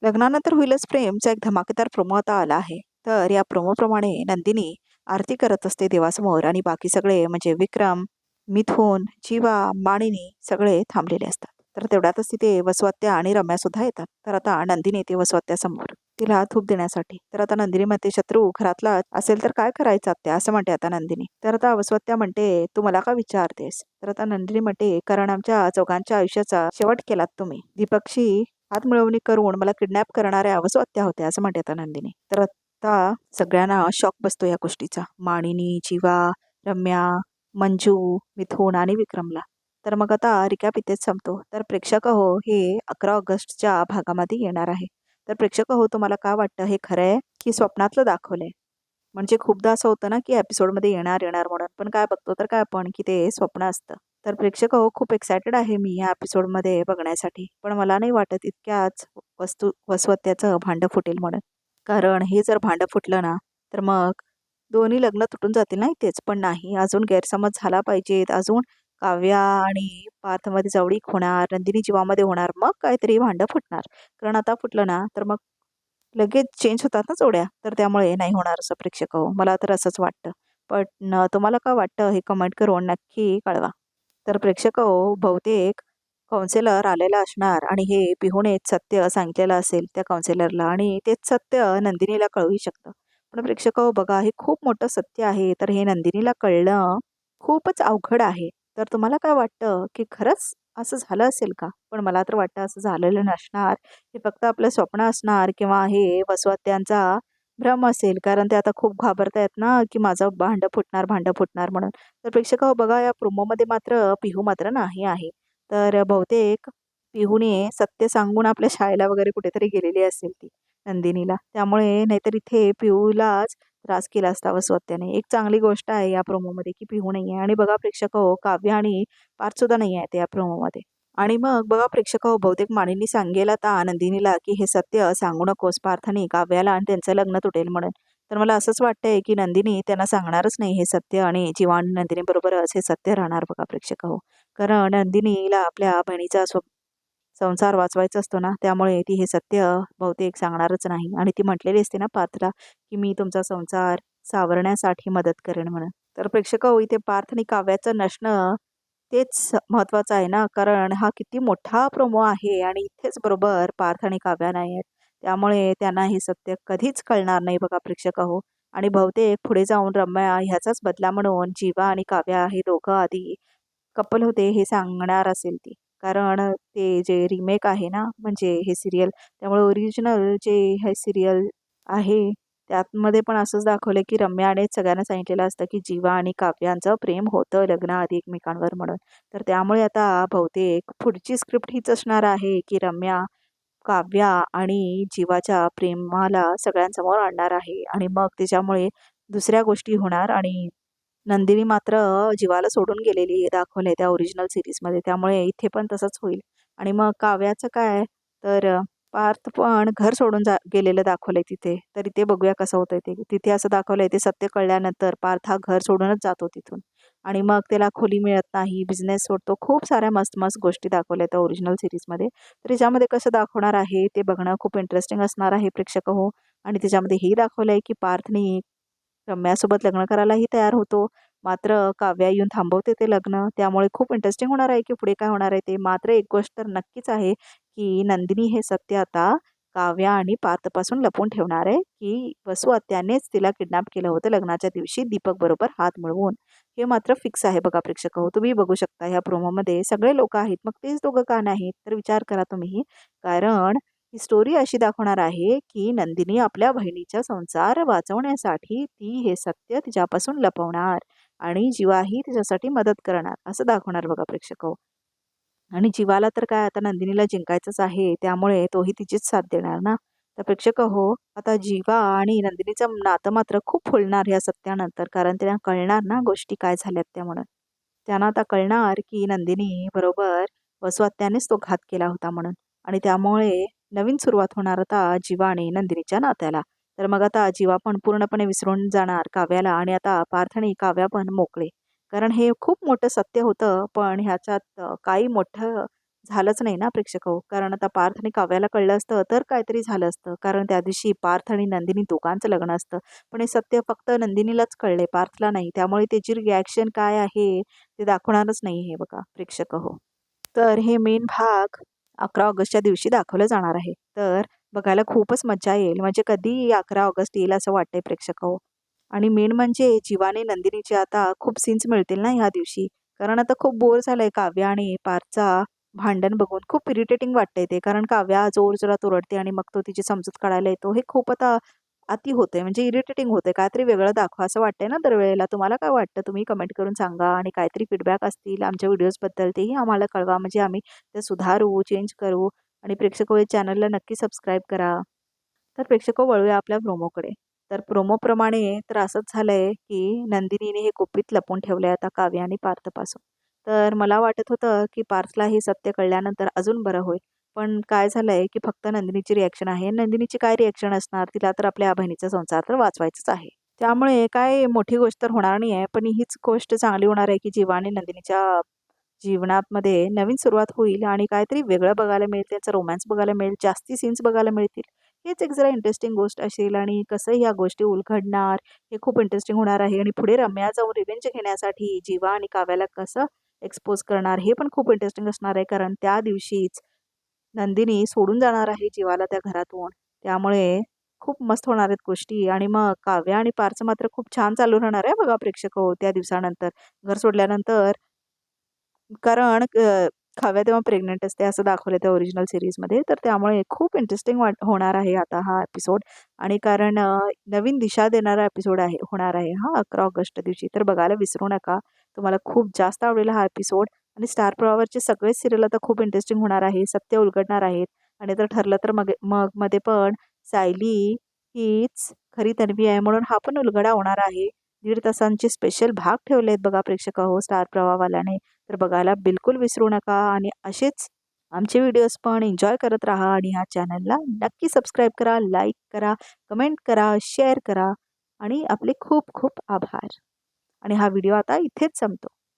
लग्नानंतर होईलच प्रेमचा एक धमाकेदार प्रोमो आता आला आहे. तर या प्रोमोप्रमाणे नंदिनी आरती करत असते देवासमोर आणि बाकी सगळे म्हणजे विक्रम, मिथुन, जीवा, मानिनी सगळे थांबलेले असतात. तर तेवढ्यातच तिथे वसवात्या आणि रम्या सुद्धा येतात. तर आता नंदिनी येते वसवात्यासमोर तिला धूप देण्यासाठी. तर आता नंदिनी म्हणते, शत्रू घरातला असेल तर काय करायचं आत्या, असं म्हणते आता नंदिनी. तर आता वसवात्या म्हणते, तू मला का विचारतेस? तर आता नंदिनी म्हणते, कारण आमच्या चौघांच्या आयुष्याचा शेवट केलात तुम्ही. दीपकशी हातमिळवणी करून मला किडनॅप करणाऱ्या वसवात्या होत्या, असं म्हणते आता नंदिनी. तर आता सगळ्यांना शॉक बसतो या गोष्टीचा. मानिनी, जीवा, रम्या, मंजू, मिथुन आणि विक्रमला. तर मग आता रिकॅप इथेच संपतो. तर प्रेक्षक हो, हे 11 ऑगस्टच्या भागामध्ये येणार आहे. तर प्रेक्षक हो, तुम्हाला काय वाटतं, हे खरं आहे की स्वप्नातलं दाखवलंय? म्हणजे खूपदा असं होतं ना की एपिसोडमध्ये येणार येणार म्हणून, पण काय बघतो तर काय आपण की ते स्वप्न असतं. तर प्रेक्षक हो, खूप एक्सायटेड आहे मी या एपिसोडमध्ये बघण्यासाठी. पण मला नाही वाटत इतक्याच वसवत्याचं भांडं फुटेल म्हणून. कारण हे जर भांडं फुटलं ना, तर मग दोन्ही लग्न तुटून जातील नाही तेच. पण नाही, अजून गैरसमज झाला पाहिजेत. अजून काव्या आणि पार्थमध्ये जवळीक होणार, नंदिनी जीवामध्ये होणार, मग काहीतरी भांडं फुटणार. कारण आता फुटलं ना, तर मग लगेच चेंज होतात ना जोड्या. तर त्यामुळे नाही होणार असं प्रेक्षक हो. मला तर असंच वाटतं. पण तुम्हाला काय वाटतं हे कमेंट करून नक्की कळवा. तर प्रेक्षक हो, बहुतेक काउन्सिलर आलेला असणार आणि हे पिहूनेच सत्य सांगितलेलं असेल त्या काउन्सिलरला आणि तेच सत्य नंदिनीला कळूही शकतं. पण प्रेक्षक हो बघा, हे खूप मोठं सत्य आहे. तर हे नंदिनीला कळणं खूपच अवघड आहे. तर तुम्हाला काय वाटतं की खरंच असं झालं असेल का? पण मला तर वाटतं असं झालेलं नसणार. हे फक्त आपलं स्वप्न असणार किंवा हे वसवात्यांचा भ्रम असेल. कारण ते आता खूप घाबरतायत ना, की माझं भांडं फुटणार म्हणून. तर प्रेक्षक हो बघा, या प्रोमोमध्ये मात्र पिहू मात्र नाही आहे. तर बहुतेक पिहूने सत्य सांगून आपल्या शाळेला वगैरे कुठेतरी गेलेली असेल ती नंदिनीला. त्यामुळे नाहीतर इथे पिहूलाच त्रास केला असता वसवात्याने. एक चांगली गोष्ट आहे या प्रोमोमध्ये की पिहू नाही आहे. आणि बघा प्रेक्षक हो, काव्य आणि पार्थसुद्धा नाही आहेत या प्रोमोमध्ये. आणि मग बघा प्रेक्षक हो, बहुतेक मानिनी सांगेल आता नंदिनीला की हे सत्य सांगू नकोस पार्थाने काव्याला आणि त्यांचं लग्न तुटेल म्हणून. तर मला असंच वाटतंय की नंदिनी त्यांना सांगणारच नाही हे सत्य आणि जीवा आणि नंदिनी बरोबरच हे सत्य राहणार बघा प्रेक्षक हो. कारण नंदिनीला आपल्या बहिणीचा संसार वाचवायचा असतो ना, त्यामुळे ती हे सत्य बहुतेक सांगणारच नाही. आणि ती म्हटलेली असते ना पार्थला की मी तुमचा संसार सावरण्यासाठी मदत करेन म्हणून. तर प्रेक्षक हो, इथे पार्थ आणि काव्याचं नसणं तेच महत्वाचं आहे ना, कारण हा किती मोठा प्रोमो आहे आणि इथेच बरोबर पार्थ आणि काव्या नाही आहेत. त्यामुळे त्यांना हे सत्य कधीच कळणार नाही बघा प्रेक्षक हो. आणि बहुतेक पुढे जाऊन रम्या ह्याचाच बदला म्हणून जीवा आणि काव्या हे दोघं आधी कपल होते हे सांगणार असेल ती. कारण ते जे रिमेक आहे ना, म्हणजे हे सिरियल, त्यामुळे ओरिजिनल जे हे सिरियल आहे त्यामध्ये पण असंच दाखवलं की रम्यानेच सगळ्यांना सांगितलेलं असतं की जीवा आणि काव्यांचं प्रेम होतं लग्नाआधी एकमेकांवर म्हणून. तर त्यामुळे आता बहुतेक पुढची स्क्रिप्ट हीच असणार आहे की रम्या काव्या आणि जीवाच्या प्रेमाला सगळ्यांसमोर आणणार आहे आणि मग त्याच्यामुळे दुसऱ्या गोष्टी होणार. आणि नंदिनी मात्र जीवाला सोडून गेलेली दाखवलंय त्या ओरिजिनल सिरीजमध्ये. त्यामुळे इथे पण तसंच होईल. आणि मग काव्याचं काय, तर पार्थ पण घर सोडून गेलेलं दाखवलंय तिथे. तर इथे बघूया कसं होतंय ते. तिथे असं दाखवलंय ते सत्य कळल्यानंतर पार्थ हा घर सोडूनच जातो तिथून. आणि मग त्याला खोली मिळत नाही, बिझनेस सोडतो. खूप साऱ्या मस्त मस्त गोष्टी दाखवल्या त्या ओरिजिनल सिरीजमध्ये. तर याच्यामध्ये कसं दाखवणार आहे ते बघणं खूप इंटरेस्टिंग असणार आहे प्रेक्षक हो. आणि त्याच्यामध्ये हे दाखवलंय की पार्थनी रम्यासोबत लग्न करायलाही तयार होतो. मात्र काव्या येऊन थांबवते ते लग्न. त्यामुळे खूप इंटरेस्टिंग होणार आहे की पुढे काय होणार आहे ते. मात्र एक गोष्ट तर नक्कीच आहे की नंदिनी हे सत्य आता काव्या आणि पार्थपासून लपवून ठेवणार आहे की वसू त्यानेच तिला किडनॅप केलं होतं लग्नाच्या दिवशी दीपक बरोबर हात मिळवून. हे मात्र फिक्स आहे बघा प्रेक्षक हो. तुम्ही बघू शकता ह्या प्रोमोमध्ये सगळे लोक आहेत, मग तेच दोघं का नाहीत? तर विचार करा तुम्ही. कारण ही स्टोरी अशी दाखवणार आहे की नंदिनी आपल्या बहिणीचा संसार वाचवण्यासाठी ती हे सत्य तिच्यापासून लपवणार आणि जीवाही तिच्यासाठी मदत करणार असं दाखवणार बघा प्रेक्षक हो. आणि जीवाला तर काय आता नंदिनीला जिंकायचंच आहे, त्यामुळे तोही तिचीच साथ देणार ना. तर प्रेक्षक हो, आता जीवा आणि नंदिनीचं नातं मात्र खूप फुलणार ह्या सत्यानंतर. कारण त्यांना कळणार ना गोष्टी काय झाल्यात त्या म्हणून. त्यांना आता कळणार की नंदिनी बरोबर वसवात्यानेच तो घात केला होता म्हणून. आणि त्यामुळे नवीन सुरुवात होणार आता जीवा आणि नंदिनीच्या नात्याला. तर मग आता जीवा पण पूर्णपणे विसरून जाणार काव्याला आणि आता पार्थ आणि काव्या पण मोकळे. कारण हे खूप मोठं सत्य होतं, पण ह्याच्यात काही मोठं झालंच नाही ना प्रेक्षक हो. कारण आता पार्थ आणि काव्याला कळलं असतं तर काहीतरी झालं असतं. कारण त्या दिवशी पार्थ आणि नंदिनी दोघांचं लग्न असतं. पण हे सत्य फक्त नंदिनीलाच कळले, पार्थला नाही. त्यामुळे त्याची रिॲक्शन काय आहे ते दाखवणारच नाही हे बघा प्रेक्षक हो. तर हे मेन भाग 11 ऑगस्टच्या दिवशी दाखवलं जाणार आहे. तर बघायला खूपच मज्जा येईल. म्हणजे कधी 11 ऑगस्ट येईल असं वाटतंय प्रेक्षक हो. आणि मेन म्हणजे जीवाने नंदिनीचे आता खूप सीन्स मिळतील ना ह्या दिवशी. कारण आता खूप बोर झालंय काव्य आणि पार्थचा भांडण बघून. खूप इरिटेटिंग वाटतंय ते. कारण काव्या जोरजोरात ओरडते आणि मग तो तिची समजूत काढायला येतो. हे खूप आता अति होतंय म्हणजे इरिटेटिंग होतंय. काहीतरी वेगळं दाखवा असं वाटतंय ना दरवेळेला. तुम्हाला काय वाटतं? तुम्ही कमेंट करून सांगा आणि काहीतरी फीडबॅक असतील आमच्या व्हिडिओजबद्दल तेही आम्हाला कळवा. म्हणजे आम्ही ते सुधारू, चेंज करू आणि प्रेक्षक हो चॅनलला नक्की सबस्क्राईब करा. तर प्रेक्षक वळूया आपल्या प्रोमोकडे. तर प्रोमोप्रमाणे तर असंच झालंय, की नंदिनीने हे गुपित लपवून ठेवलंय आता काव्य आणि पार्थपासून. तर मला वाटत होतं, की पार्थला हे सत्य कळल्यानंतर अजून बरं होईल. पण काय झालंय, की फक्त नंदिनीची रिॲक्शन आहे. नंदिनीची काय रिॲक्शन असणार? तिला तर आपल्या बहिणीचा संसार तर वाचवायचाच आहे. त्यामुळे काय मोठी गोष्ट तर होणार नाही आहे. पण हीच गोष्ट चांगली होणार आहे, की जीवा आणि नंदिनीच्या जीवनामध्ये नवीन सुरुवात होईल आणि काहीतरी वेगळं बघायला मिळेल. त्यांचा रोमॅन्स बघायला मिळेल. जास्ती सीन्स बघायला मिळतील. हेच एक जरा इंटरेस्टिंग गोष्ट असेल आणि कसं ह्या गोष्टी उलगडणार हे खूप इंटरेस्टिंग होणार आहे आणि पुढे रम्या जाऊन रिव्हेंज घेण्यासाठी जीवा आणि काव्याला कसं एक्सपोज करणार हे पण खूप इंटरेस्टिंग असणार आहे. कारण त्या दिवशीच नंदिनी सोडून जाणार आहे जीवाला त्या घरातून. त्यामुळे खूप मस्त होणार आहेत गोष्टी आणि मग काव्य आणि पारचं मात्र खूप छान चालू राहणार आहे बघा प्रेक्षक हो त्या दिवसानंतर. घर सोडल्यानंतर कारण काव्या तेव्हा प्रेग्नंट असते असं दाखवलं त्या ओरिजिनल सीरीजमध्ये. तर त्यामुळे खूप इंटरेस्टिंग होणार आहे आता हा एपिसोड आणि कारण नवीन दिशा देणारा एपिसोड आहे होणार आहे हा 11 ऑगस्ट दिवशी. तर बघायला विसरू नका. तुम्हाला खूप जास्त आवडेल हा एपिसोड आणि स्टार प्रवाहवरचे सगळेच सीरियल आता खूप इंटरेस्टिंग होणार आहे. सत्य उलगडणार आहेत आणि तर ठरलं तर मग मग मध्ये पण सायली हीच खरी तन्वी आहे म्हणून हा पण उलगडा होणार आहे. 1.5 तासांचे स्पेशल भाग ठेवले आहेत बघा प्रेक्षक हो स्टार प्रवाहवाल्याने. तर बघायला बिलकुल विसरू नका आणि असेच आमचे व्हिडिओज पण एन्जॉय करत राहा आणि ह्या चॅनलला नक्की सबस्क्राईब करा, लाईक करा, कमेंट करा, शेअर करा आणि आपले खूप खूप आभार. आणि हा व्हिडिओ आता इथेच संपतो.